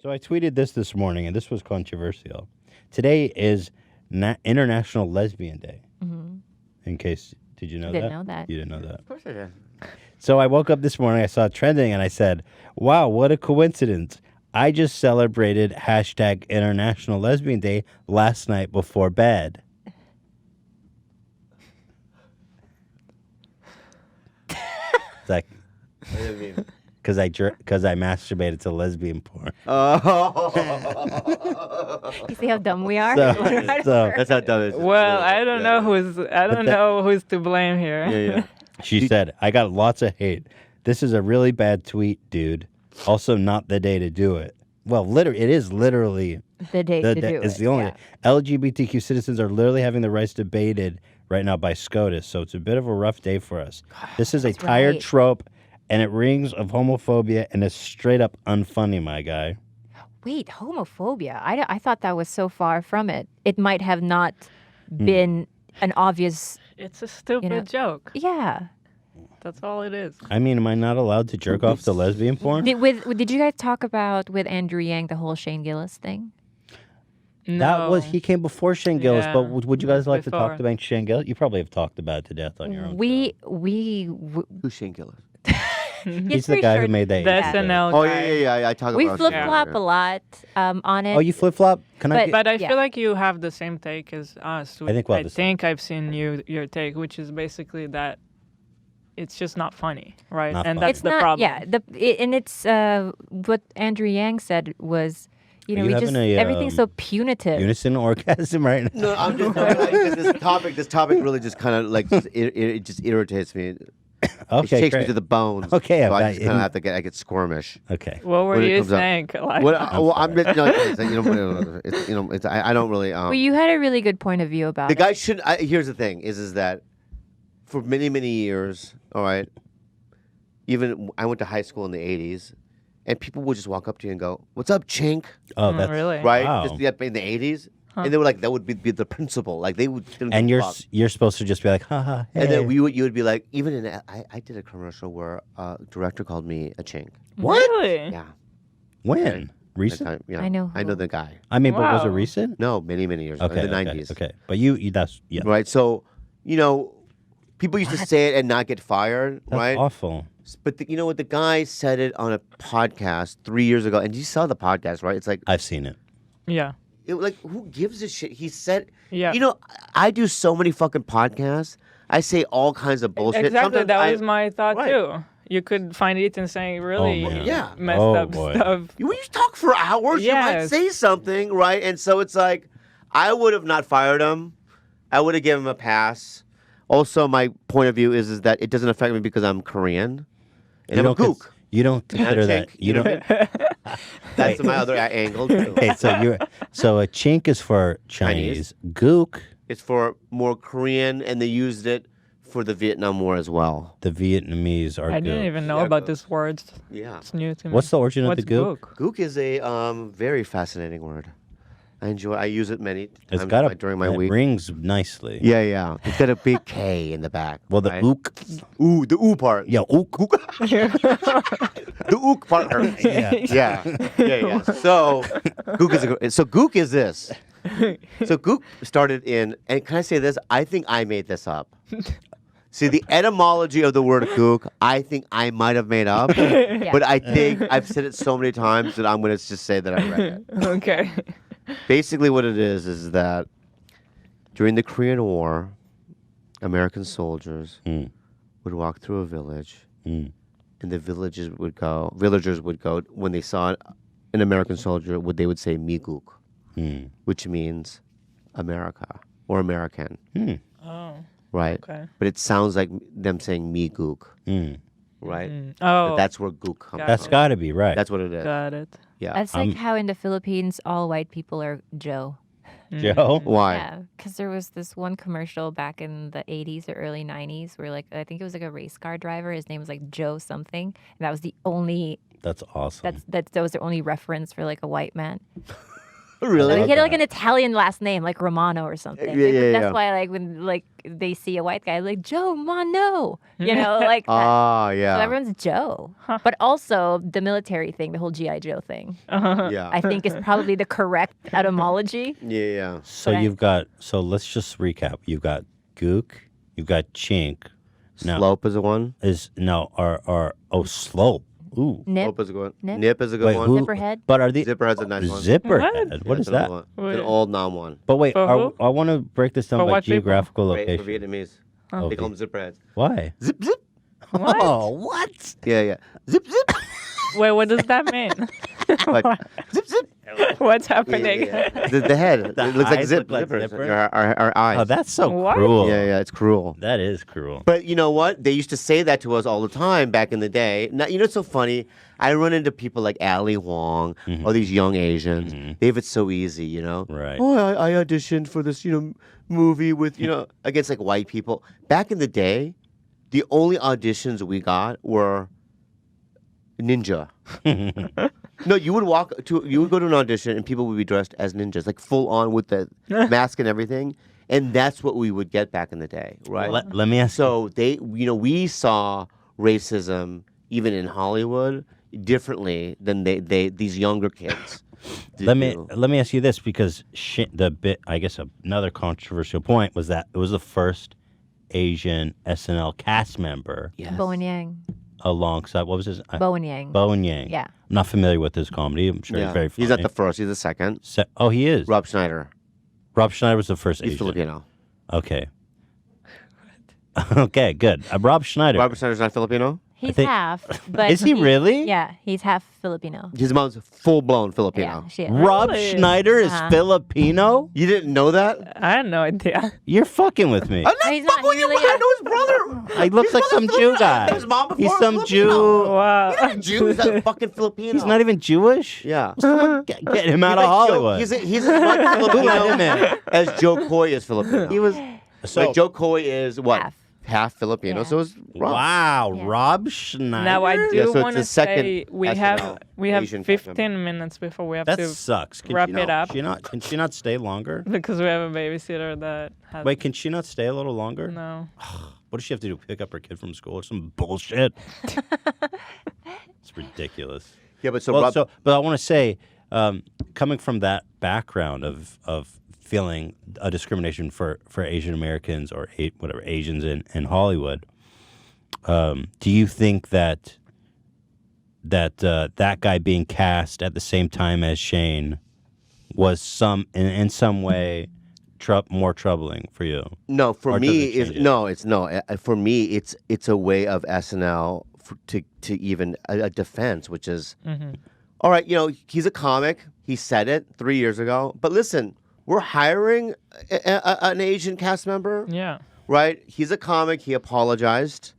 So I tweeted this morning, and this was controversial. Today is International Lesbian Day. Mm-hmm. In case, did you know Didn't that? know that. You didn't know that. Of course I did. So I woke up this morning, I saw it trending, and I said, wow, what a coincidence. I just celebrated hashtag International Lesbian Day last night before bed. It's like, What do you mean? because I masturbated to lesbian porn. Oh. You see how dumb we are? So That's how dumb it is. Well, I don't know who's to blame here. Yeah. she said, I got lots of hate. This is a really bad tweet, dude. Also, not the day to do it. Well, it is literally the day to do it's it. the only yeah. LGBTQ citizens are literally having their rights debated right now by SCOTUS, so it's a bit of a rough day for us. This is a tired right. trope, and it rings of homophobia, and it's straight up unfunny, my guy. Wait, homophobia. I thought that was so far from it. It might have not been an obvious. It's a stupid joke. Yeah. That's all it is. I mean, am I not allowed to jerk off to lesbian porn? Did you guys talk about with Andrew Yang the whole Shane Gillis thing? No. He came before Shane Gillis, Yeah, but would you guys like to before. talk about Shane Gillis? You probably have talked about it to death on your own. Who's Shane Gillis? He's the guy who made that. The SNL Oh, guy. yeah. I talk We about flip it. flop a lot on it. Oh, you flip flop? Can I? But I Yeah. feel like you have the same take as us. I think we'll have I the same. think I've seen your take, which is basically that it's just not funny, right? Not and funny. that's It's the not. problem. Yeah. And it's what Andrew Yang said was, Are you we having just a, everything's so punitive. unison orgasm right now. No, I'm just this topic really just kind of like it just irritates me. It Okay, shakes me great. to the bones. Okay, so I I just kind of have to I get squirmish. Okay. What were When it you comes up. saying? Like, What? I'm just it's, I don't really. Well, you had a really good point of view about The it. guy should. Here's the thing: is that for many years, all right. Even I went to high school in the '80s, and people would just walk up to you and go, "What's up, chink?" Oh, that's really? Right? Wow. Just in the '80s, and they were like, that would be the principal. Like they would. And you're supposed to just be like, haha. Hey. And then you would be like, even in I did a commercial where a director called me a chink. What? Really? Yeah. When? Recent? Yeah. I know I know who. the guy. I mean, but was it Wow. recent? No, many years ago, Okay. in the okay, 90s. Okay. But you that's yeah. Right. So, people used to say it and not get fired, That's right? awful. But you know what? The guy said it on a podcast 3 years ago, and you saw the podcast, right? It's like, I've seen it. Yeah. who gives a shit? He said, Yeah. I do so many fucking podcasts. I say all kinds of bullshit. Exactly. Sometimes That was my thought Right. too. You could find Ethan saying really man. Yeah. messed Oh, up boy. stuff. When you talk for hours, you might Yes. say something, right? And so it's like, I would have not fired him. I would have given him a pass. Also, my point of view is that it doesn't affect me because I'm Korean. And I'm a gook. You don't And I'm consider that. chink, You don't. That's my other angle, too. Okay, so a chink is for Chinese. Gook, It's for more Korean, and they used it for the Vietnam War as well. the Vietnamese are I didn't gook. even know Yeah, about gook. this word. Yeah. It's new to me. What's the origin of What's the gook? Gook is a very fascinating word. I use it many It's times got during my it week. rings nicely. Yeah. It's got a big K in the back. Well, the right? ook. Ooh, the ooh part. Yeah, ook. The ook part hurts. Yeah. So gook is this. So gook started in, and can I say this? I think I made this up. See, the etymology of the word gook, I think I might have made up, but I think I've said it so many times that I'm going to just say that I read it. Okay. Basically, what it is that during the Korean War, American soldiers would walk through a village, and the villagers would go when they saw an American soldier, they would say "미국," which means America or American. Oh. Right. Okay. But it sounds like them saying "미국," right? Oh. But that's where "gook" comes Got That's from. got to be right. That's what it is. Got it. Yeah. That's like how in the Philippines all white people are Joe. Joe. Why? Yeah, because there was this one commercial back in the 80s or early 90s where I think it was like a race car driver. His name was like Joe something. And that was the only, That's awesome. that was the only reference for like a white man. Really? Like, he had like that. an Italian last name, like Romano or something. That's why, like, when like they see a white guy, like Joe Mano, like that. Ah, So yeah. everyone's Joe. But also the military thing, the whole GI Joe thing, Yeah. I think is probably the correct etymology. Yeah. So let's just recap. You've got Gook, you've got Chink. Now, Slope is a one. Slope. Ooh. Nip, Slope is a good one. Nip. Nip is a good Wait, one. who? Zipperhead. But are the Zipperhead's a nice one. Zipperhead? What Yeah, is it's an that? old one. It's Wait. an old nom one. But wait, For who? I want to break this down For by what people? geographical For location. Vietnamese. Okay. They call them zipperheads. Why? Zip, zip. What? Oh, what? Yeah. Zip, zip. Wait, what does that mean? Like, zip, zip. What's Yeah, happening? The head. The It looks like eyes zip. look like zippers. zipper? Our eyes. Oh, that's so What? cruel. Yeah, it's cruel. That is cruel. But you know what? They used to say that to us all the time back in the day. Now, you know what's so funny? I run into people like Ali Wong, all these young Asians. They have it so easy, you know? Right. Oh, I auditioned for this, movie with, against like white people. Back in the day, the only auditions we got were ninja. No, you would go to an audition and people would be dressed as ninjas, like full on with the mask and everything. And that's what we would get back in the day, right? Let me ask. So we saw racism even in Hollywood differently than these younger kids. Let me ask you this, because I guess another controversial point was that it was the first Asian SNL cast member Yes. Bowen Yang. alongside, what was his? Bowen Yang. Bowen Yang. Yeah. I'm not familiar with his comedy. I'm sure he's very funny. He's not the first. He's the second. Oh, he is. Rob Schneider. Rob Schneider was the first He's Asian. Filipino. Okay. Okay, good. Rob Schneider. Rob Schneider's not Filipino. He's think- half, but Is he really? Yeah, he's half Filipino. His mom's full-blown Filipino. Yeah, she is. Rob Really? Schneider is Uh-huh. Filipino? You didn't know that? I had no idea. You're fucking with me. I'm not He's not- fucking with he you, really but I is. know his brother. He looks His like some brother's Jew Filipino. I guy. know his mom before He's was some Filipino. Jew. Wow. He's not a Jew. He's a fucking Filipino. He's not even Jewish? Yeah. Someone get him out He's of like Hollywood. He's as much Who let him Filipino in? as Joe Coy is Filipino. He was Like Joe Coy is what? Half. Half Filipino. Yeah. So is Rob. wow, Yeah. Rob Schneider. Now I Yeah, do so it's want the to second say we SNL have Asian cast 15 minutes before we have That to sucks. Can wrap she it up Can she not stay longer? because we have a babysitter that has Wait, can she not stay a little longer? no. What does she have to do? Pick up her kid from school or some bullshit? It's ridiculous. Yeah, but so Well, Rob. but I want to say, coming from that background of feeling a discrimination for Asian Americans or whatever Asians in Hollywood, do you think that that guy being cast at the same time as Shane was in some way more troubling for you? No, for Or does me, it change it? it's no. For me, it's a way of SNL to even a defense, which is, all right. He's a comic. He said it 3 years ago. But listen, we're hiring an Asian cast member, Yeah. right? He's a comic. He apologized.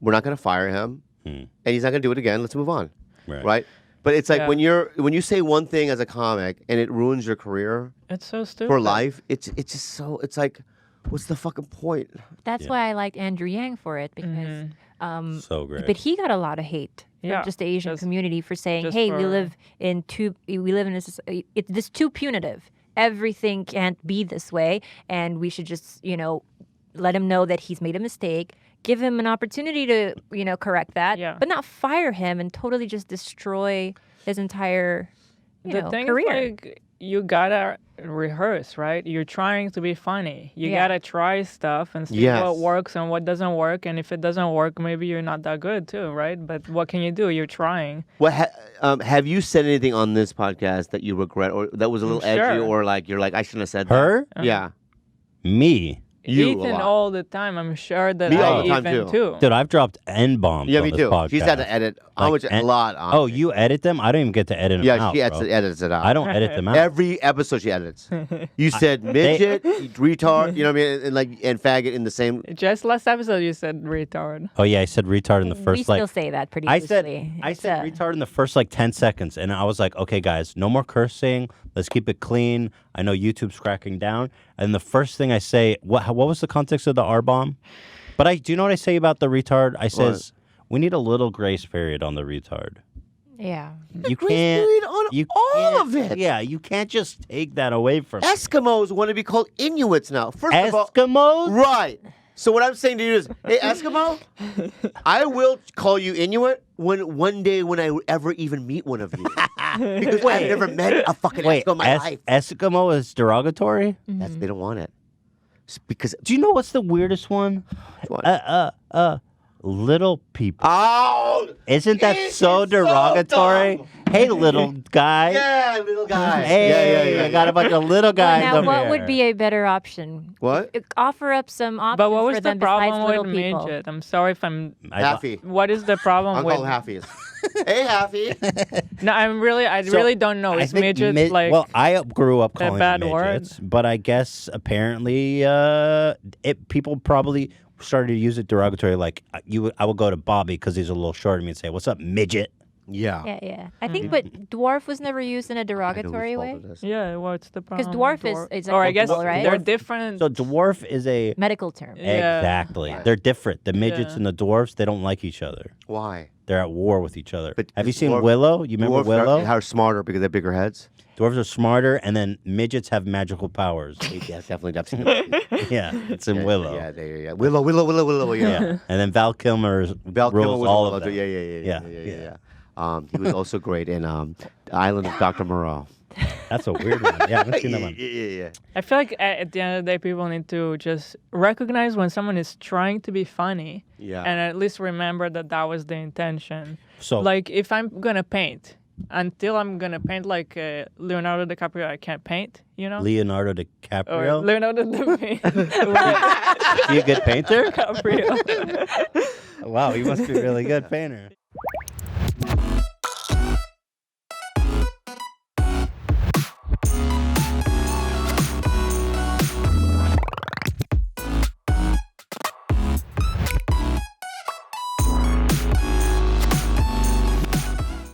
We're not going to fire him, and he's not going to do it again. Let's move on, right? But it's like Yeah. when you say one thing as a comic and it ruins your career It's so stupid. for life. It's just so. It's like, what's the fucking point? That's why I liked Andrew Yang for it because, So great. but he got a lot of hate from Yeah, just the Asian just- community for saying, just "Hey, for- we live in this too punitive. Everything can't be this way, and we should just let him know that he's made a mistake." Give him an opportunity to, correct that, Yeah. but not fire him and totally just destroy his entire, The thing career. is, like, you gotta rehearse, right? You're trying to be funny. You Yeah. gotta try stuff and see Yes. what works and what doesn't work. And if it doesn't work, maybe you're not that good too, right? But what can you do? You're trying. What have you said anything on this podcast that you regret or that was a little edgy Sure. or like you're like I shouldn't have said Her? that? Yeah, Me? you a Ethan lot. all the time. I'm sure that Me I all the time, even too. Dude, I've dropped N-bombs Yeah, on me this too. podcast. She's had to edit Like, a lot on. Oh, it. you edit them? I don't even get to edit them Yeah, out, she bro. edits it out. I don't edit them out. Every episode she edits. You said midget, retard, you know what I mean, and faggot in the same. Just last episode, you said retard. Oh yeah, I said retard in the we first still say that pretty I said loosely. I It's, said retard in the first 10 seconds, and I was like, okay, guys, no more cursing. Let's keep it clean. I know YouTube's cracking down, and the first thing I say, what was the context of the R bomb? But do you know what I say about the retard? I says we need a little grace period on the retard. Yeah. You Grace can't. period on You all can't- of it. Yeah, you can't just take that away from Eskimos want to be called Inuits now. First of all, Eskimos. right. So what I'm saying to you is, hey Eskimo, I will call you Inuit one day when I ever even meet one of you. Because I've never met a fucking Wait, Eskimo in my life. Eskimo is derogatory? They don't want it. Because Do you know what's the weirdest one? What? Little people. oh, Isn't that it so is so derogatory? dumb. Hey, little guy. yeah, little guy. Hey, I got a bunch of little guys Now, over what here. would be a better option? What? Offer up some options But what was for the them besides problem little with people. midget? I'm sorry if I'm. I- Happy. What is the problem Uncle with? Happy. Hey, Happy. No, I really don't know. I Is think midget like? well, I grew up calling bad them word? midgets, but I guess apparently, people probably started to use it derogatory. Like I would go to Bobby because he's a little shorter than me and say, "What's up, midget?" Yeah. Yeah, yeah. I think, but dwarf was never used in a derogatory way. Yeah, what's the problem? dwarf is or I like guess people, right? they're different. So dwarf is a Medical term. Yeah. exactly. Right. They're different. The midgets Yeah. and the dwarfs, they don't like each other. Why? They're at war with each other. But Have you the seen dwarf- Willow? You remember Dwarves Willow? are smarter because they have bigger heads. Dwarves are smarter, and then midgets have magical powers. Yeah, definitely. Yeah, it's in Willow. Yeah. Willow. Yeah. Yeah. And then Val Kilmer Val Kilmer rules was all in of Willow, them. too. Yeah. He was also great in The Island of Dr. Moreau. That's a weird one. Yeah, I haven't seen that one. Yeah. I feel like at the end of the day, people need to just recognize when someone is trying to be funny, Yeah. and at least remember that that was the intention. So, Like if I'm gonna paint, until I'm gonna paint like Leonardo DiCaprio, I can't paint. You know. Leonardo Or DiCaprio, Leonardo DiCaprio. is he a good painter? DiCaprio. Wow, he must be a really good painter.